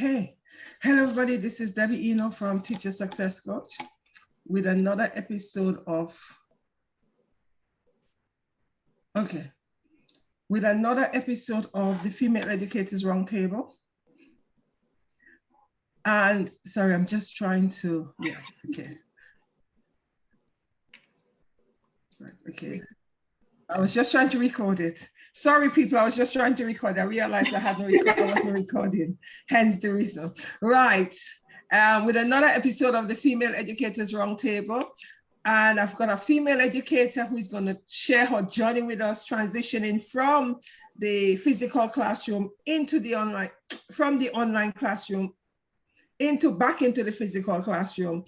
Okay. Hello, everybody. This is Debbie Eno from Teacher Success Coach with another episode of, the Female Educators Roundtable. And sorry, I'm just trying to, okay. I was just trying to record it. Sorry, people, I was just trying to record. I realized I wasn't recording, hence the reason. Right, with another episode of the Female Educators Roundtable. And I've got a female educator who's going to share her journey with us, transitioning from the physical classroom into the online, from the online classroom back into the physical classroom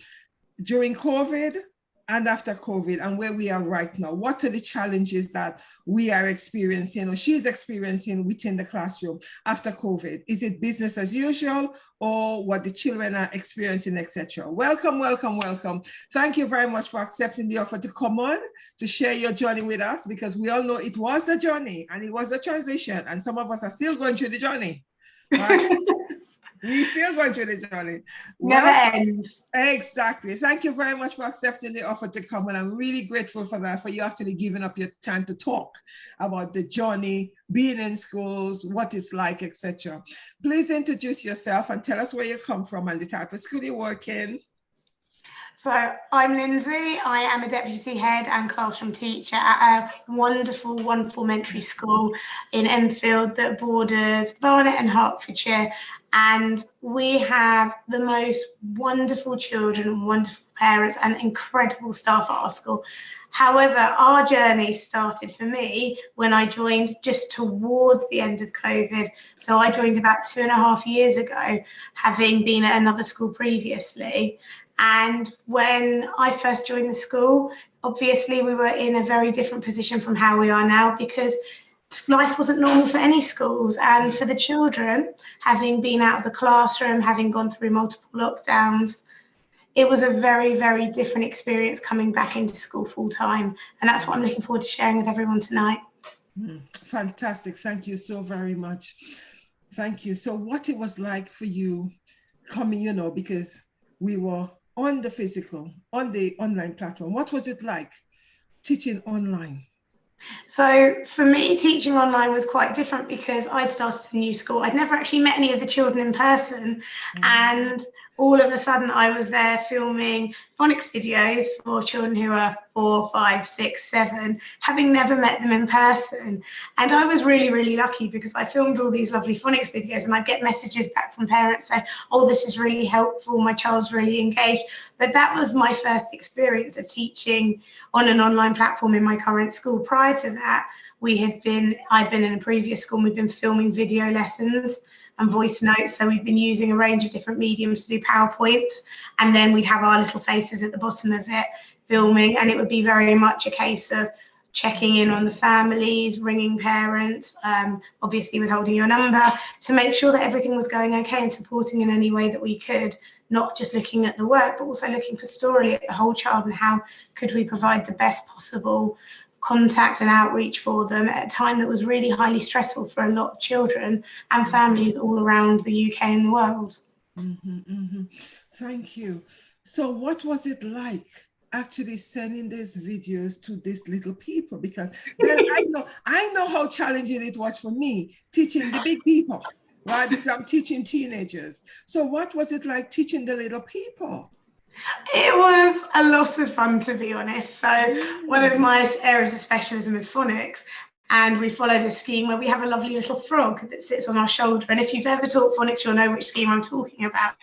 during COVID and after COVID, and where we are right now. What are the challenges that we are experiencing or she's experiencing within the classroom after COVID? Is it business as usual or what the children are experiencing, etc.? Welcome, welcome, welcome. Thank you very much for accepting the offer to come on to share your journey with us, because we all know it was a journey and it was a transition, and some of us are still going through the journey. Right? We're still going through the journey. Never ends. Exactly. Thank you very much for accepting the offer to come. And I'm really grateful for that, for you actually giving up your time to talk about the journey, being in schools, what it's like, etc. Please introduce yourself and tell us where you come from and the type of school you work in. So I'm Lindsay. I am a deputy head and classroom teacher at a wonderful mentary school in Enfield that borders Barnet and Hertfordshire. And we have the most wonderful children, wonderful parents and incredible staff at our school. However, our journey started for me when I joined just towards the end of COVID. So I joined about 2.5 years ago, having been at another school previously. And when I first joined the school, obviously we were in a very different position from how we are now, because life wasn't normal for any schools. And for the children, having been out of the classroom, having gone through multiple lockdowns, it was a very, very different experience coming back into school full time. And that's what I'm looking forward to sharing with everyone tonight. Fantastic. Thank you so very much. Thank you. So what it was like for you coming, because we were on the online platform. What was it like teaching online? So for me, teaching online was quite different because I'd started a new school. I'd never actually met any of the children in person. And all of a sudden I was there filming phonics videos for children who are 4, 5, 6, 7, having never met them in person. And I was really, really lucky because I filmed all these lovely phonics videos and I'd get messages back from parents saying, oh, this is really helpful, my child's really engaged. But that was my first experience of teaching on an online platform in my current school. Prior to that, I'd been in a previous school and we'd been filming video lessons and voice notes. So we'd been using a range of different mediums to do PowerPoints, and then we'd have our little faces at the bottom of it filming, and it would be very much a case of checking in on the families, ringing parents, obviously withholding your number to make sure that everything was going okay and supporting in any way that we could, not just looking at the work, but also looking pastorally at the whole child and how could we provide the best possible contact and outreach for them at a time that was really highly stressful for a lot of children and families all around the UK and the world. Thank you. So what was it like actually sending these videos to these little people? Because then I know how challenging it was for me teaching the big people, right? Because I'm teaching teenagers. So what was it like teaching the little people? It was a lot of fun, to be honest. So one of my areas of specialism is phonics, and we followed a scheme where we have a lovely little frog that sits on our shoulder. And if you've ever taught phonics, you'll know which scheme I'm talking about.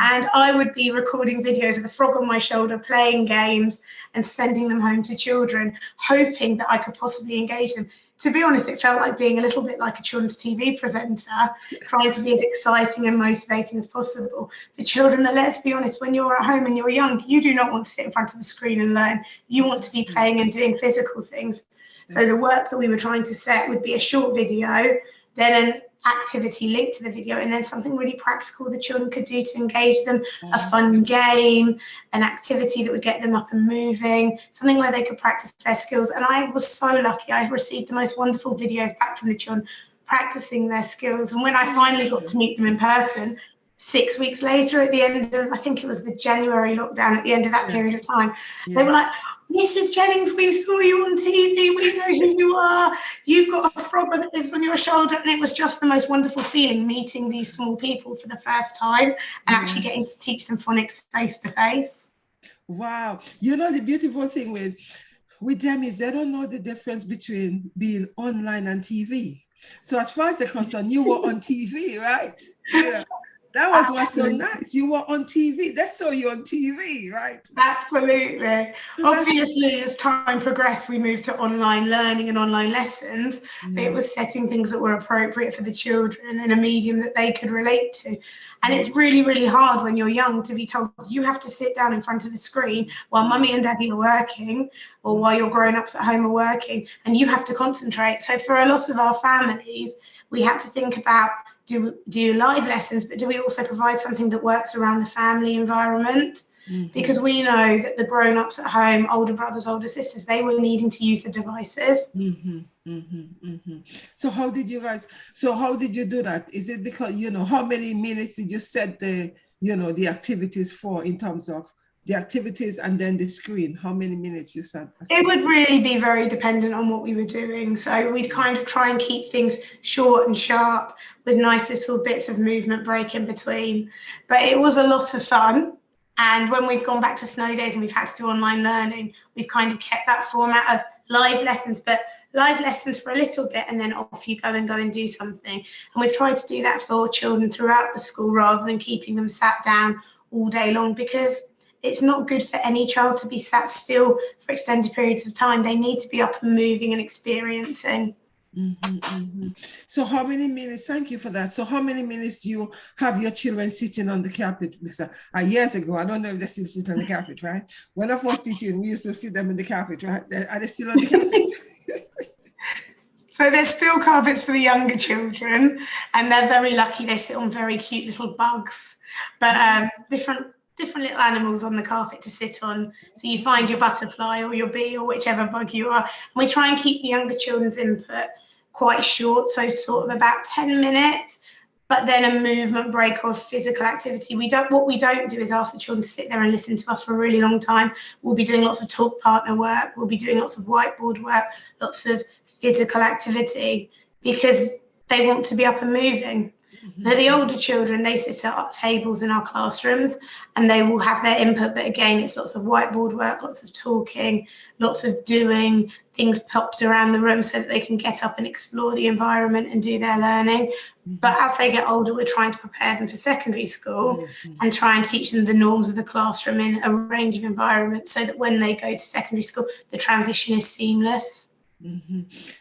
And I would be recording videos of the frog on my shoulder, playing games and sending them home to children, hoping that I could possibly engage them. To be honest, it felt like being a little bit like a children's TV presenter, trying to be as exciting and motivating as possible for children that, let's be honest, when you're at home and you're young, you do not want to sit in front of the screen and learn. You want to be playing and doing physical things. So the work that we were trying to set would be a short video, then an activity linked to the video, and then something really practical the children could do to engage them, a fun game, an activity that would get them up and moving, something where they could practice their skills. And I was so lucky. I received the most wonderful videos back from the children practicing their skills. And when I finally got to meet them in person, 6 weeks later, at the end of, I think it was the January lockdown, at the end of that period of time, they were like, Mrs. Jennings, we saw you on TV, we know who you are, you've got a frog that lives on your shoulder. And it was just the most wonderful feeling, meeting these small people for the first time and actually getting to teach them phonics face to face. Wow. You know, the beautiful thing with them is they don't know the difference between being online and TV. So as far as they're concerned, you were on TV, right? Yeah. That was what's so nice. You were on TV. They saw you on TV, right? Absolutely. Obviously, as time progressed, we moved to online learning and online lessons. But it was setting things that were appropriate for the children in a medium that they could relate to. And it's really, really hard when you're young to be told you have to sit down in front of a screen while mummy and daddy are working, or while your grown-ups at home are working, and you have to concentrate. So for a lot of our families, we had to think about, do live lessons, but do we also provide something that works around the family environment? Because we know that the grown-ups at home, older brothers, older sisters, they were needing to use the devices. So how did you do that? Is it because, you know, how many minutes did you set the activities for, in terms of the activities and then the screen? How many minutes you set? It would really be very dependent on what we were doing. So we'd kind of try and keep things short and sharp with nice little bits of movement break in between. But it was a lot of fun. And when we've gone back to snow days and we've had to do online learning, we've kind of kept that format of live lessons, but live lessons for a little bit and then off you go and do something. And we've tried to do that for children throughout the school rather than keeping them sat down all day long, because it's not good for any child to be sat still for extended periods of time. They need to be up and moving and experiencing. So how many minutes, thank you for that. So how many minutes do you have your children sitting on the carpet? Because years ago, I don't know if they still sit on the carpet, right? When I first teaching, we used to sit them in the carpet, right? Are they still on the carpet? So there's still carpets for the younger children, and they're very lucky. They sit on very cute little bugs, but different little animals on the carpet to sit on. So you find your butterfly or your bee or whichever bug you are. And we try and keep the younger children's input quite short, so sort of about 10 minutes, but then a movement break or physical activity. What we don't do is ask the children to sit there and listen to us for a really long time. We'll be doing lots of talk partner work. We'll be doing lots of whiteboard work, lots of physical activity, because they want to be up and moving. The older children, they sit at up tables in our classrooms and they will have their input, but again, it's lots of whiteboard work, lots of talking, lots of doing things popped around the room so that they can get up and explore the environment and do their learning. But as they get older, we're trying to prepare them for secondary school and try and teach them the norms of the classroom in a range of environments so that when they go to secondary school, the transition is seamless.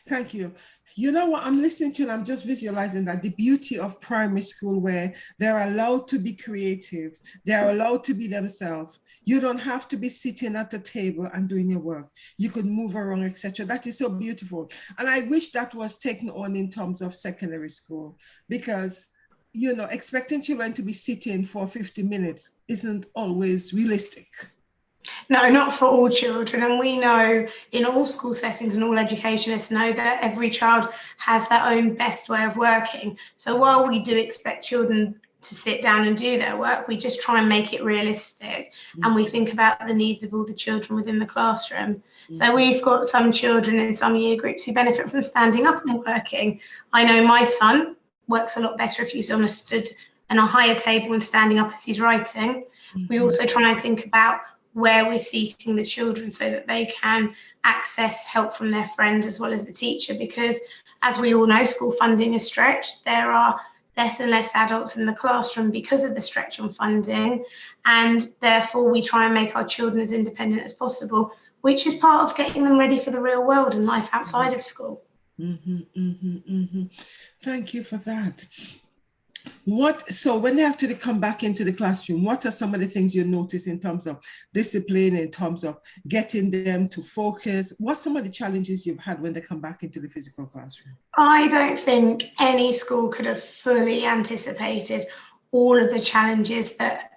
Thank you. You know what, I'm listening to and I'm just visualizing that the beauty of primary school, where they're allowed to be creative, they're allowed to be themselves. You don't have to be sitting at the table and doing your work. You could move around, etc. That is so beautiful. And I wish that was taken on in terms of secondary school, because, you know, expecting children to be sitting for 50 minutes isn't always realistic. No, not for all children. And we know in all school settings and all educationists know that every child has their own best way of working. So while we do expect children to sit down and do their work, we just try and make it realistic. And we think about the needs of all the children within the classroom. So we've got some children in some year groups who benefit from standing up and working. I know my son works a lot better if he's on a higher table and standing up as he's writing. We also try and think about where we're seating the children so that they can access help from their friends as well as the teacher, because as we all know, school funding is stretched. There are less and less adults in the classroom because of the stretch on funding, and therefore we try and make our children as independent as possible, which is part of getting them ready for the real world and life outside of school. Thank you for that. So when they actually come back into the classroom, what are some of the things you notice in terms of discipline, in terms of getting them to focus? What's some of the challenges you've had when they come back into the physical classroom? I don't think any school could have fully anticipated all of the challenges that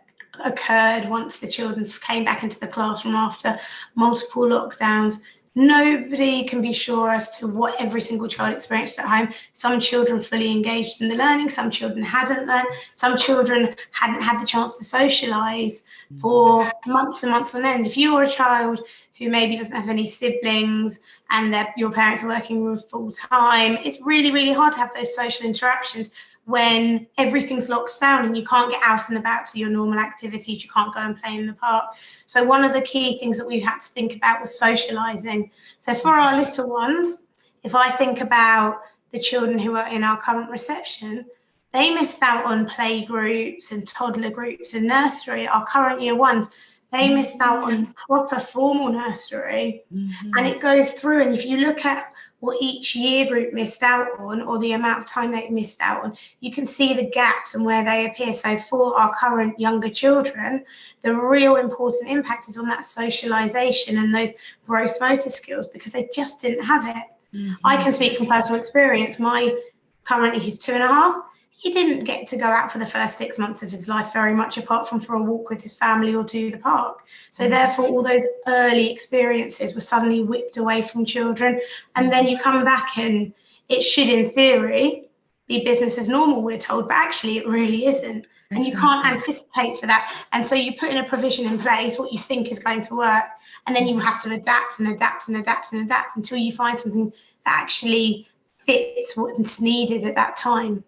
occurred once the children came back into the classroom after multiple lockdowns. Nobody can be sure as to what every single child experienced at home. Some children fully engaged in the learning, some children hadn't learned, some children hadn't had the chance to socialise for months and months on end. If you're a child who maybe doesn't have any siblings and your parents are working full time, it's really, really hard to have those social interactions when everything's locked down and you can't get out and about to your normal activities, you can't go and play in the park. So one of the key things that we've had to think about was socialising. So for our little ones, if I think about the children who are in our current reception, they missed out on play groups and toddler groups in nursery. Our current year ones, they missed out on proper formal nursery. And it goes through, and if you look at what each year group missed out on, or the amount of time they missed out on, you can see the gaps and where they appear. So for our current younger children, the real important impact is on that socialisation and those gross motor skills, because they just didn't have it. I can speak from personal experience. Currently he's 2.5. He didn't get to go out for the first 6 months of his life very much, apart from for a walk with his family or to the park. So therefore, all those early experiences were suddenly whipped away from children. And then you come back and it should, in theory, be business as normal, we're told, but actually it really isn't. And you can't anticipate for that. And so you put in a provision in place, what you think is going to work, and then you have to adapt and adapt and adapt and adapt until you find something that actually fits what's needed at that time.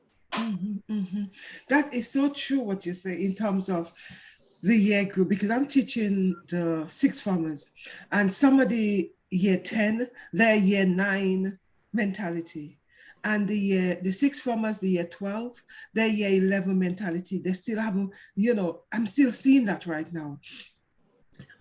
That is so true what you say in terms of the year group, because I'm teaching the sixth formers, and some of the year 10, their year 9 mentality, and the sixth formers, the year 12, their year 11 mentality. They still haven't, I'm still seeing that right now.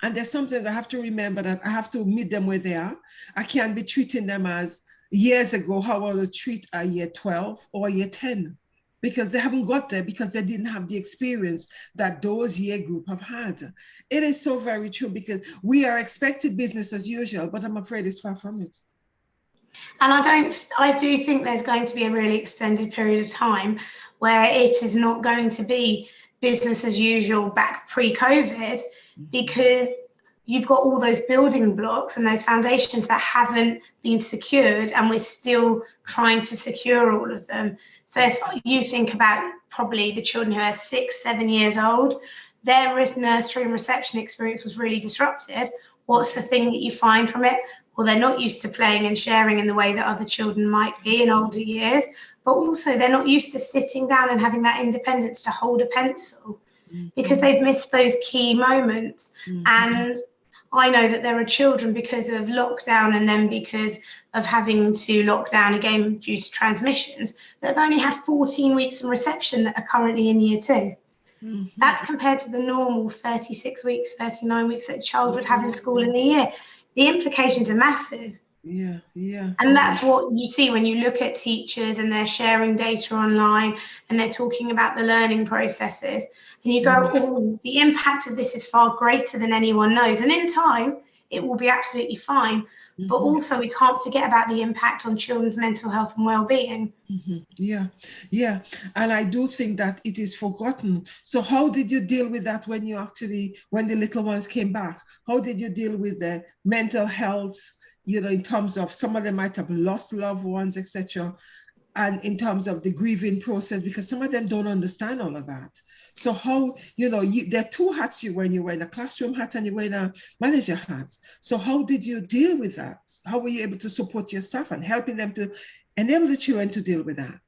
And there's something that I have to remember, that I have to meet them where they are. I can't be treating them as years ago how I would treat a year 12 or year 10. Because they haven't got there, because they didn't have the experience that those year group have had. It is so very true, because we are expected business as usual, but I'm afraid it's far from it. And I do think there's going to be a really extended period of time where it is not going to be business as usual back pre-COVID, because you've got all those building blocks and those foundations that haven't been secured, and we're still trying to secure all of them. So if you think about probably the children who are 6, 7 years old, their nursery and reception experience was really disrupted. What's the thing that you find from it? Well, they're not used to playing and sharing in the way that other children might be in older years, but also they're not used to sitting down and having that independence to hold a pencil, because they've missed those key moments. And I know that there are children, because of lockdown and then because of having to lock down again due to transmissions, that have only had 14 weeks in reception that are currently in year 2. That's compared to the normal 36 weeks, 39 weeks that a child would have in school in the year. The implications are massive. Yeah. And that's what you see when you look at teachers and they're sharing data online and they're talking about the learning processes. And you go, oh, the impact of this is far greater than anyone knows. And in time, it will be absolutely fine. But also, we can't forget about the impact on children's mental health and well-being. Yeah. And I do think that it is forgotten. So how did you deal with that when the little ones came back? How did you deal with the mental health, in terms of some of them might have lost loved ones, etc., and in terms of the grieving process, because some of them don't understand all of that. So how, there are two hats you wear. You're wearing a classroom hat and you're wearing a manager hat. So how did you deal with that? How were you able to support your staff and helping them to enable the children to deal with that?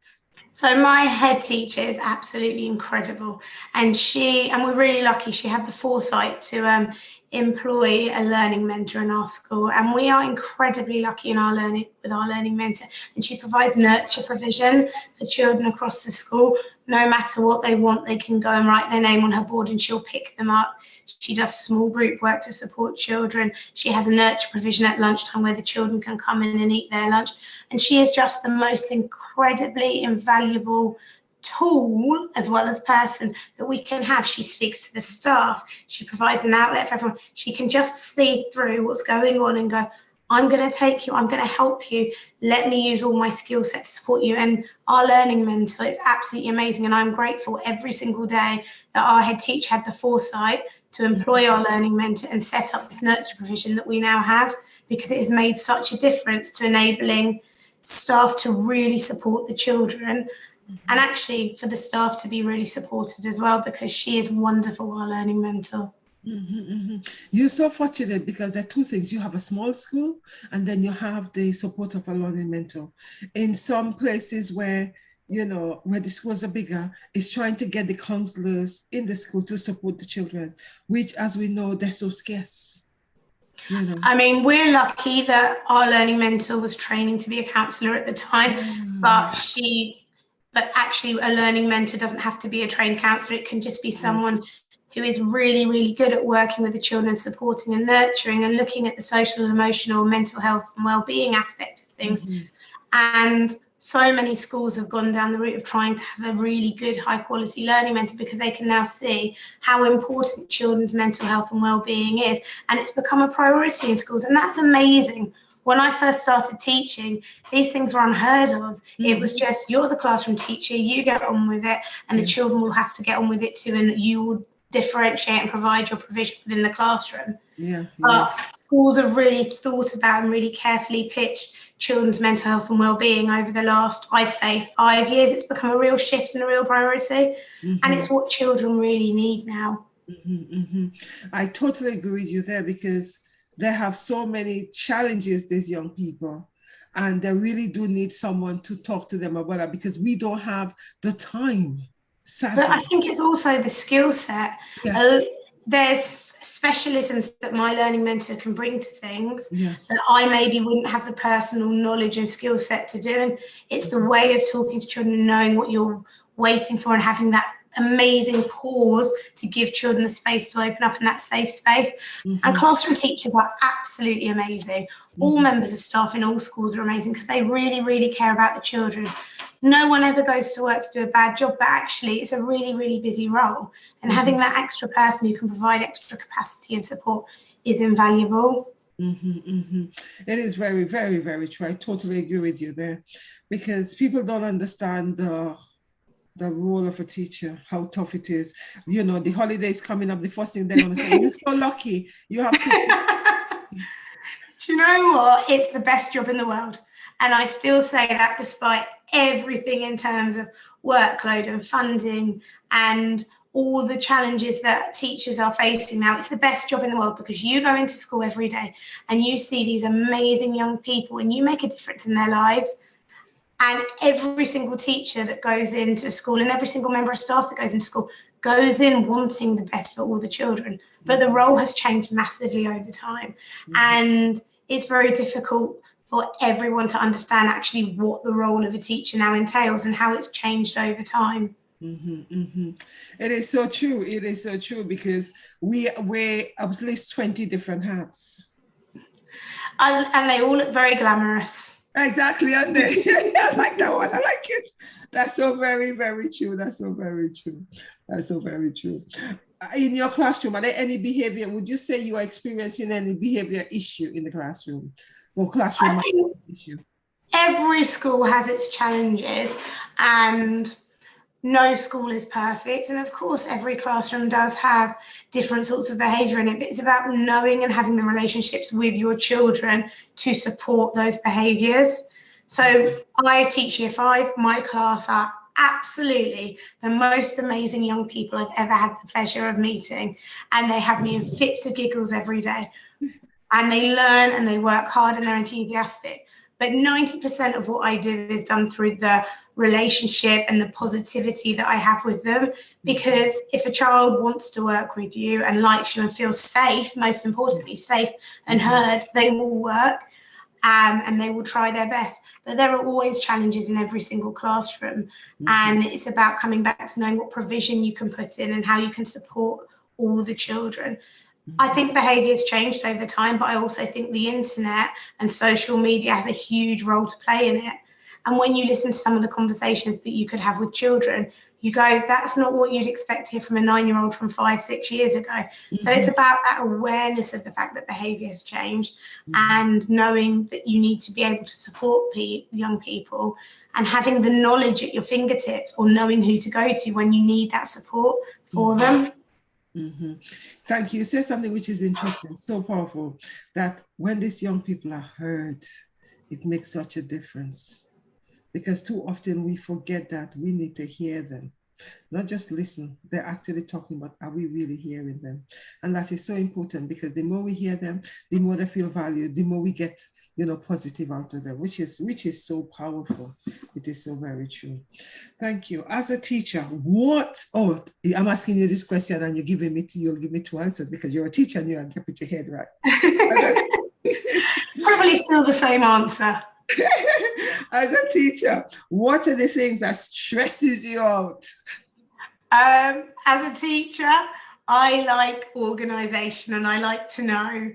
So my head teacher is absolutely incredible. And we're really lucky, she had the foresight to employ a learning mentor in our school. And we are incredibly lucky with our learning mentor. And she provides nurture provision for children across the school. No matter what they want, they can go and write their name on her board and she'll pick them up. She does small group work to support children. She has a nurture provision at lunchtime where the children can come in and eat their lunch. And she is just the most incredibly invaluable tool as well as person that we can have. She speaks to the staff. She provides an outlet for everyone. She can just see through what's going on and go, I'm going to take you, I'm going to help you. Let me use all my skill set to support you. And our learning mentor is absolutely amazing. And I'm grateful every single day that our head teacher had the foresight to employ our learning mentor and set up this nurture provision that we now have, because it has made such a difference to enabling staff to really support the children, and actually for the staff to be really supported as well, because she is wonderful, our learning mentor. You're so fortunate, because there are two things. You have a small school, and then you have the support of a learning mentor. In some places where, where the schools are bigger, it's trying to get the counselors in the school to support the children, which, as we know, they're so scarce. I mean, we're lucky that our learning mentor was training to be a counsellor at the time, but actually a learning mentor doesn't have to be a trained counsellor. It can just be someone who is really, really good at working with the children, supporting and nurturing and looking at the social, emotional, mental health and well-being aspect of things. And so many schools have gone down the route of trying to have a really good, high-quality learning mentor, because they can now see how important children's mental health and well-being is, and it's become a priority in schools, and that's amazing. When I first started teaching, these things were unheard of. It was just, you're the classroom teacher, you get on with it, and the children will have to get on with it too, and you will differentiate and provide your provision within the classroom. But schools have really thought about and really carefully pitched children's mental health and well-being over the last, I'd say, 5 years. It's become a real shift and a real priority, and it's what children really need now. I totally agree with you there, because they have so many challenges, these young people, and they really do need someone to talk to them about that, because we don't have the time, sadly. But I think it's also the skill set. There's specialisms that my learning mentor can bring to things that I maybe wouldn't have the personal knowledge and skill set to do. And it's the way of talking to children and knowing what you're waiting for, and having that amazing pause to give children the space to open up in that safe space. And classroom teachers are absolutely amazing. All members of staff in all schools are amazing, because they really, really care about the children. No one ever goes to work to do a bad job, but actually it's a really, really busy role. And having that extra person who can provide extra capacity and support is invaluable. It is very, very, very true. I totally agree with you there, because people don't understand the role of a teacher, how tough it is. The holidays coming up, the first thing they're going to say, you're so lucky. You have to. Do you know what? It's the best job in the world. And I still say that, despite everything in terms of workload and funding and all the challenges that teachers are facing now. It's the best job in the world, because you go into school every day and you see these amazing young people and you make a difference in their lives. And every single teacher that goes into a school and every single member of staff that goes into school goes in wanting the best for all the children. But the role has changed massively over time. And it's very difficult for everyone to understand actually what the role of a teacher now entails and how it's changed over time. It is so true. It is so true, because we wear at least 20 different hats. And they all look very glamorous. Exactly, aren't they? I like that one. I like it. That's so very, very true. That's so very true. That's so very true. In your classroom, are there any behavior? Would you say you are experiencing any behavior issue in the classroom? Or classroom issue? Every school has its challenges, and no school is perfect. And of course, every classroom does have different sorts of behavior in it, but it's about knowing and having the relationships with your children to support those behaviors. So I teach Year 5. My class are absolutely the most amazing young people I've ever had the pleasure of meeting. And they have me in fits of giggles every day. And they learn and they work hard and they're enthusiastic. But 90% of what I do is done through the relationship and the positivity that I have with them. Because if a child wants to work with you and likes you and feels safe, most importantly, safe and heard, they will work and they will try their best. But there are always challenges in every single classroom. And it's about coming back to knowing what provision you can put in and how you can support all the children. I think behaviour has changed over time, but I also think the internet and social media has a huge role to play in it. And when you listen to some of the conversations that you could have with children, you go, that's not what you'd expect here from a 9-year-old from 5-6 years ago. So it's about that awareness of the fact that behaviour has changed and knowing that you need to be able to support young people and having the knowledge at your fingertips or knowing who to go to when you need that support for them. Mm-hmm. Thank you. You said something which is interesting, so powerful, that when these young people are heard, it makes such a difference. Because too often we forget that we need to hear them, not just listen. They're actually talking about, are we really hearing them? And that is so important, because the more we hear them, the more they feel valued, the more we get, positive out of them, which is so powerful. It is so very true. Thank you. As a teacher, I'm asking you this question and you'll give me two answers, because you're a teacher and you're a deputy head, right? Probably still the same answer. As a teacher, what are the things that stresses you out? As a teacher, I like organisation, and I like to know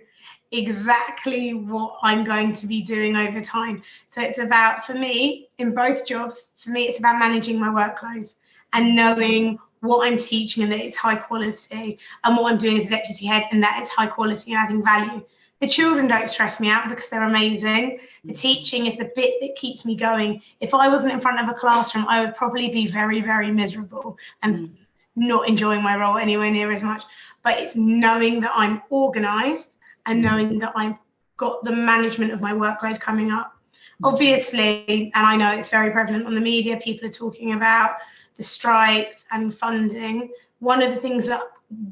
exactly what I'm going to be doing over time. So it's about, for me, in both jobs, it's about managing my workload and knowing what I'm teaching and that it's high quality, and what I'm doing as deputy head and that it's high quality and adding value. The children don't stress me out because they're amazing. The teaching is the bit that keeps me going. If I wasn't in front of a classroom, I would probably be very, very miserable and not enjoying my role anywhere near as much. But it's knowing that I'm organised and knowing that I've got the management of my workload coming up. Obviously, and I know it's very prevalent on the media, people are talking about the strikes and funding. One of the things that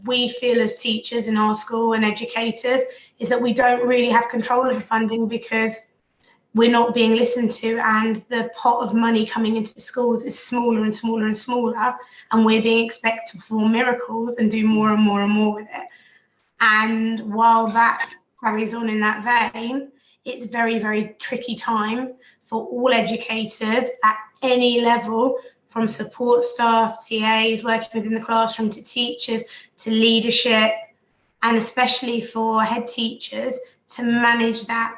we feel as teachers in our school and educators is that we don't really have control of the funding, because we're not being listened to, and the pot of money coming into the schools is smaller and smaller and smaller, and we're being expected to perform miracles and do more and more and more with it. And while that carries on in that vein, it's a very, very tricky time for all educators at any level, from support staff, TAs working within the classroom, to teachers, to leadership, and especially for head teachers to manage that.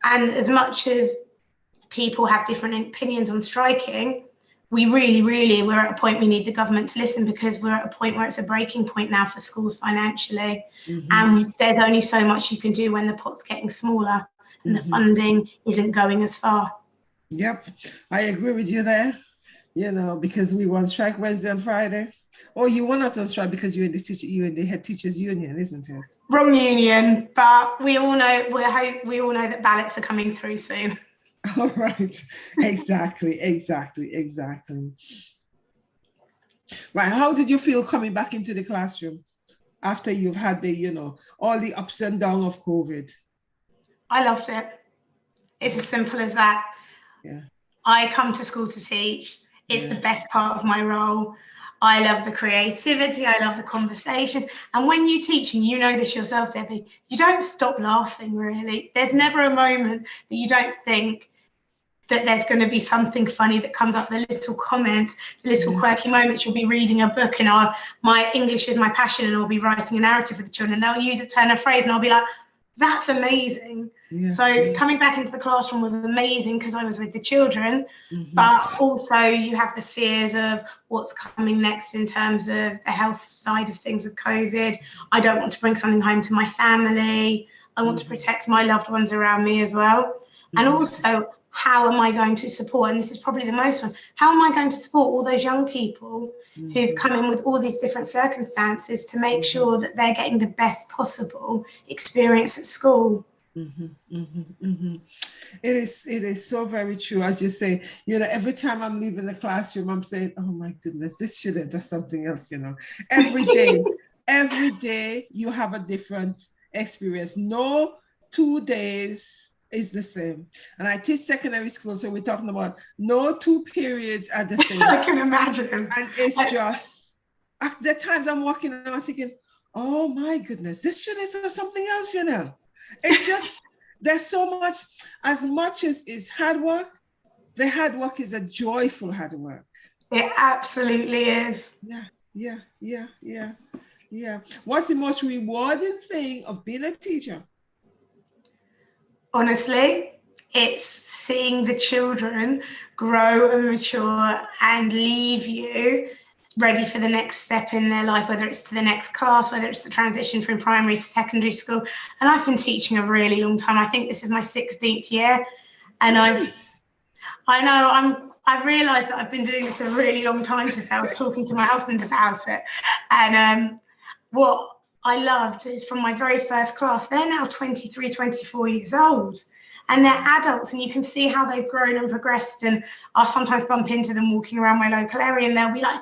And as much as people have different opinions on striking, we're at a point we need the government to listen, because we're at a point where it's a breaking point now for schools financially. And there's only so much you can do when the pot's getting smaller and the funding isn't going as far. Yep, I agree with you there, because we were on strike Wednesday and Friday. Oh, you were not on strike because you're in the head teachers union, isn't it? Wrong union, but we all know that ballots are coming through soon. All right, exactly. Right, how did you feel coming back into the classroom after you've had all the ups and downs of COVID? I loved it. It's as simple as that. Yeah. I come to school to teach. It's the best part of my role. I love the creativity. I love the conversations. And when you teach, and you know this yourself, Debbie, you don't stop laughing, really. There's never a moment that you don't think that there's going to be something funny that comes up, the little comments, the little quirky moments. You'll be reading a book, and my English is my passion, and I'll be writing a narrative for the children, and they'll use a turn of phrase, and I'll be like, that's amazing. So coming back into the classroom was amazing, because I was with the children, but also you have the fears of what's coming next in terms of the health side of things with COVID. I don't want to bring something home to my family. I want to protect my loved ones around me as well. And also, how am I going to support, and this is probably the most one, how am I going to support all those young people who've come in with all these different circumstances to make sure that they're getting the best possible experience at school? It is so very true. As you say, every time I'm leaving the classroom, I'm saying, oh my goodness, this student does something else. Every day you have a different experience. No 2 days is the same. And I teach secondary school, so we're talking about no 2 periods are the same. I can imagine. And it's just, at the times I'm walking and I'm thinking, oh my goodness, this student does something else, It's just, there's so much, as much as it's hard work, the hard work is a joyful hard work. It absolutely is. Yeah. What's the most rewarding thing of being a teacher? Honestly, it's seeing the children grow and mature and leave you ready for the next step in their life, whether it's to the next class, whether it's the transition from primary to secondary school. And I've been teaching a really long time. I think this is my 16th year. And I've realised that I've been doing this a really long time today. I was talking to my husband about it. And what I loved is from my very first class, they're now 23, 24 years old. And they're adults, and you can see how they've grown and progressed. And I'll sometimes bump into them walking around my local area, and they'll be like,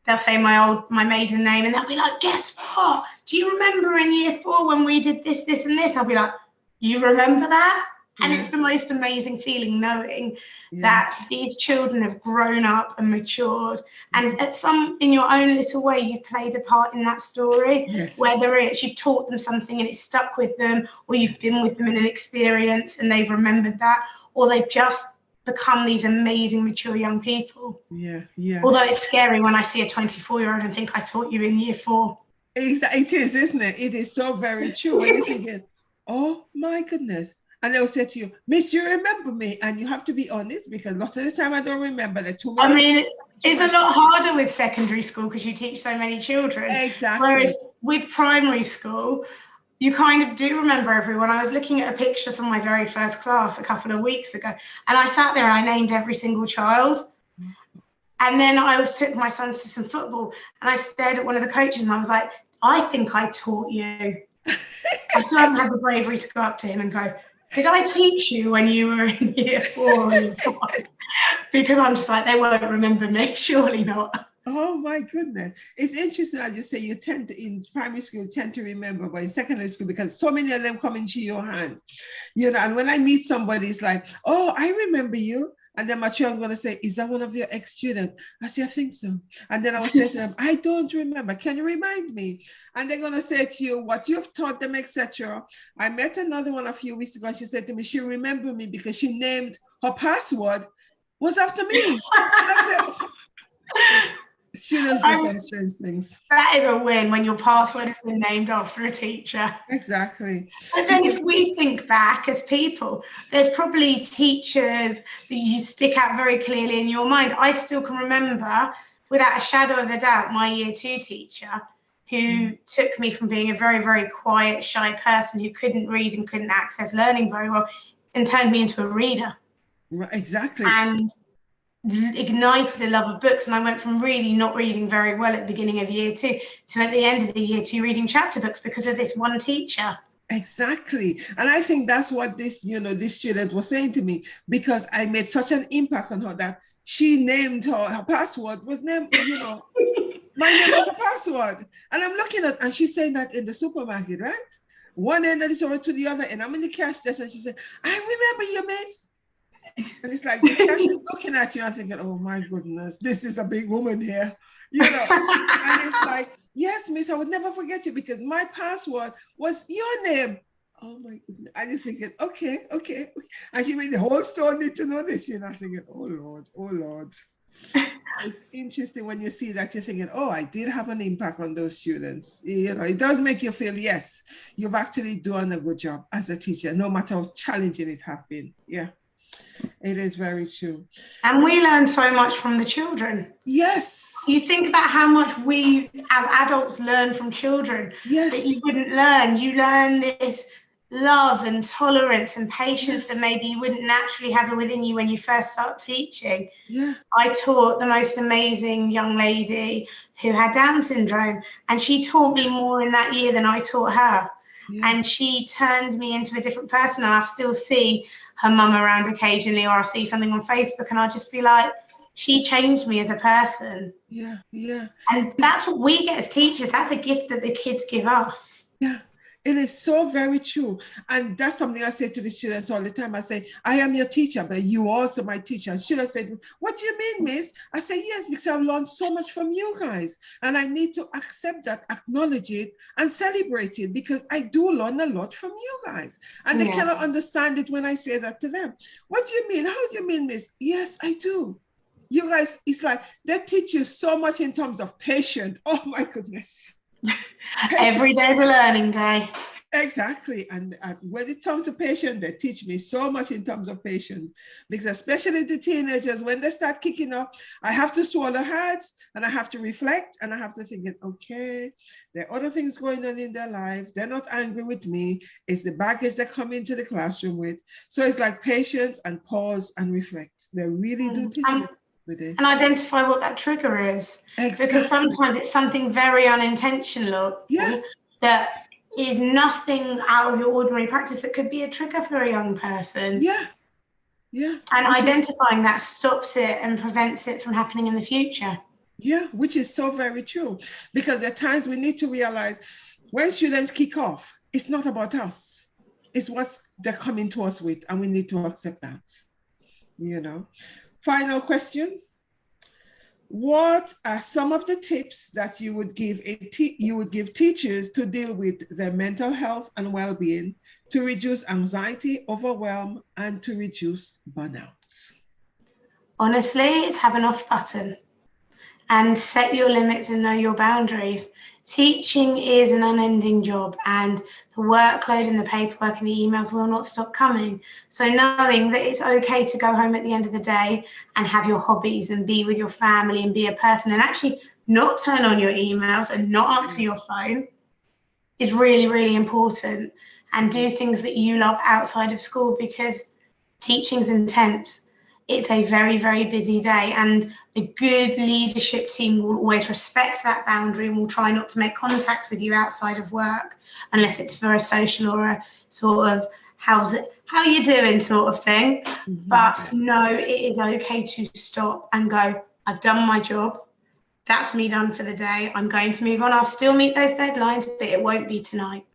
they'll say my maiden name, and they'll be like, guess what? Do you remember in year 4 when we did this, this, and this? I'll be like, you remember that? And it's the most amazing feeling knowing that these children have grown up and matured. And in your own little way, you've played a part in that story, whether it's you've taught them something and it's stuck with them, or you've been with them in an experience and they've remembered that, or they've just become these amazing, mature young people. Although it's scary when I see a 24-year-old and think I taught you in year 4. It is, isn't it? It is so very true. When you're thinking, oh my goodness. And they'll say to you, Miss, do you remember me? And you have to be honest, because a lot of the time I don't remember. It's a lot harder with secondary school because you teach so many children. Exactly. Whereas with primary school, you kind of do remember everyone. I was looking at a picture from my very first class a couple of weeks ago, and I sat there and I named every single child. And then I took my son to some football, and I stared at one of the coaches and I was like, I think I taught you. I still haven't had the bravery to go up to him and go, did I teach you when you were in year 4 or year 5? Because I'm just like, they won't remember me, surely not. Oh my goodness. It's interesting, I just say you tend to, in primary school, tend to remember, but in secondary school, because so many of them come into your hand. And when I meet somebody, it's like, oh, I remember you. And then my children are going to say, is that one of your ex-students? I say, I think so. And then I will say to them, I don't remember. Can you remind me? And they're going to say to you what you've taught them, etc. I met another one a few weeks ago, and she said to me, she remembered me because she named her password was after me. Students do some strange things. That is a win when your password has been named after a teacher. Exactly. But then if we think back as people, there's probably teachers that you stick out very clearly in your mind. I still can remember, without a shadow of a doubt, my year 2 teacher who took me from being a very, very quiet, shy person who couldn't read and couldn't access learning very well and turned me into a reader. Right, exactly. And ignited a love of books, and I went from really not reading very well at the beginning of year 2 to at the end of the year 2 reading chapter books because of this one teacher. Exactly. And I think that's what this student was saying to me, because I made such an impact on her that she named her password was named, my name was a password. And I'm looking at, and she's saying that in the supermarket, right? One end that is over to the other, and I'm in the cash desk, and she said, I remember you, miss. And it's like the cash is looking at you and thinking, oh my goodness, this is a big woman here, And it's like, yes, miss, I would never forget you because my password was your name. Oh my goodness. I just thinking, okay. And she made the whole store need to know this, I'm thinking, oh Lord. It's interesting when you see that, you're thinking, oh, I did have an impact on those students. It does make you feel, yes, you've actually done a good job as a teacher, no matter how challenging it has been. Yeah. It is very true. And we learn so much from the children. Yes. You think about how much we as adults learn from children that you wouldn't learn. You learn this love and tolerance and patience that maybe you wouldn't naturally have within you when you first start teaching. Yeah. I taught the most amazing young lady who had Down syndrome, and she taught me more in that year than I taught her. Yeah. And she turned me into a different person, and I still see her mum around occasionally, or I'll see something on Facebook and I'll just be like, she changed me as a person. Yeah. And that's what we get as teachers. That's a gift that the kids give us. Yeah. It is so very true. And that's something I say to the students all the time. I say, I am your teacher, but you also my teacher. And students say, what do you mean, miss? I say, yes, because I've learned so much from you guys. And I need to accept that, acknowledge it, and celebrate it, because I do learn a lot from you guys. And they cannot understand it when I say that to them. What do you mean? How do you mean, miss? Yes, I do. You guys, it's like they teach you so much in terms of patience. Oh, my goodness. Every day's a learning day. Exactly. And when it comes to patience, they teach me so much in terms of patience, because especially the teenagers, when they start kicking up, I have to swallow hard and I have to reflect and I have to think, okay, there are other things going on in their life. They're not angry with me. It's the baggage they come into the classroom with. So it's like patience and pause and reflect. They really do teach me. with it. And identify what that trigger is. Exactly. Because sometimes it's something very unintentional that is nothing out of your ordinary practice that could be a trigger for a young person. Yeah. And identifying that stops it and prevents it from happening in the future. Yeah, which is so very true. Because at times we need to realize when students kick off, it's not about us. It's what they're coming to us with, and we need to accept that. You know. Final question. What are some of the tips that you would give teachers to deal with their mental health and well-being, to reduce anxiety, overwhelm, and to reduce burnout? Honestly, it's have an off button and set your limits and know your boundaries. Teaching is an unending job, and the workload and the paperwork and the emails will not stop coming. So knowing that it's okay to go home at the end of the day and have your hobbies and be with your family and be a person and actually not turn on your emails and not answer your phone is really, really important. And do things that you love outside of school, because teaching's intense. It's a very, very busy day, and the good leadership team will always respect that boundary and will try not to make contact with you outside of work unless it's for a social or a sort of how you doing sort of thing. But no, it is okay to stop and go, I've done my job. That's me done for the day. I'm going to move on. I'll still meet those deadlines, but it won't be tonight.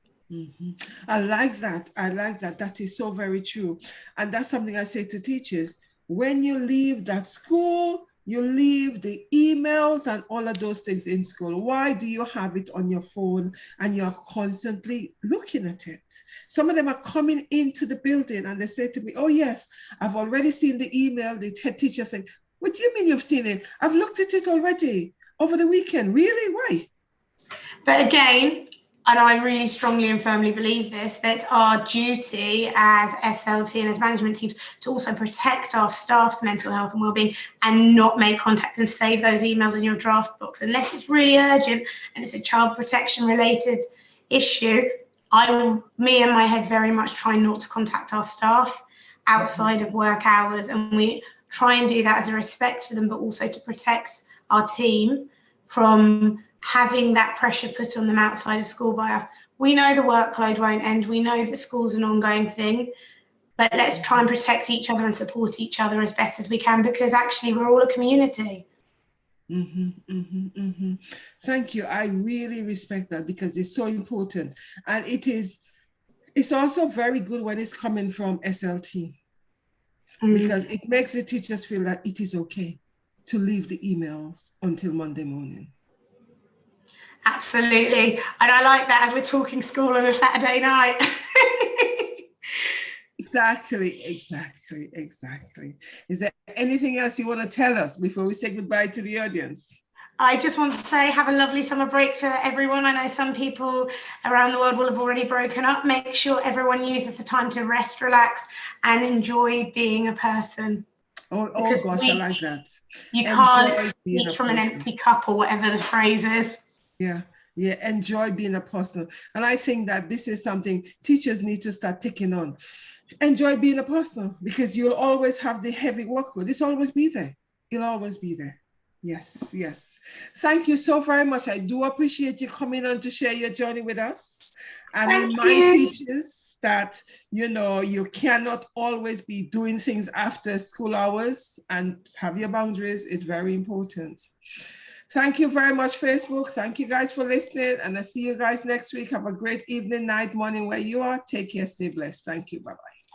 I like that. That is so very true. And that's something I say to teachers. When you leave that school, you leave the emails and all of those things in school. Why do you have it on your phone and you're constantly looking at it? Some of them are coming into the building and they say to me, oh yes, I've already seen the email. The head teacher saying, what do you mean you've seen it? I've looked at it already over the weekend. Really? Why? But again, and I really strongly and firmly believe this, that our duty as SLT and as management teams to also protect our staff's mental health and wellbeing and not make contact and save those emails in your draft box unless it's really urgent and it's a child protection related issue. Me and my head very much try not to contact our staff outside of work hours, and we try and do that as a respect for them, but also to protect our team from having that pressure put on them outside of school by us. We know the workload won't end. We know that school's an ongoing thing, but let's try and protect each other and support each other as best as we can, because actually we're all a community. Thank you. I really respect that because it's so important. And it's also very good when it's coming from SLT because it makes the teachers feel that it is okay to leave the emails until Monday morning. Absolutely. And I like that as we're talking school on a Saturday night. Exactly. Is there anything else you want to tell us before we say goodbye to the audience? I just want to say have a lovely summer break to everyone. I know some people around the world will have already broken up. Make sure everyone uses the time to rest, relax, and enjoy being a person. Oh gosh, I like that. You can't eat from an empty cup or whatever the phrase is. Yeah, enjoy being a person. And I think that this is something teachers need to start taking on. Enjoy being a person, because you'll always have the heavy workload. It's always be there. It'll always be there. Yes. Thank you so very much. I do appreciate you coming on to share your journey with us. And remind teachers that, you cannot always be doing things after school hours, and have your boundaries. It's very important. Thank you very much, Facebook. Thank you guys for listening. And I'll see you guys next week. Have a great evening, night, morning where you are. Take care. Stay blessed. Thank you. Bye-bye.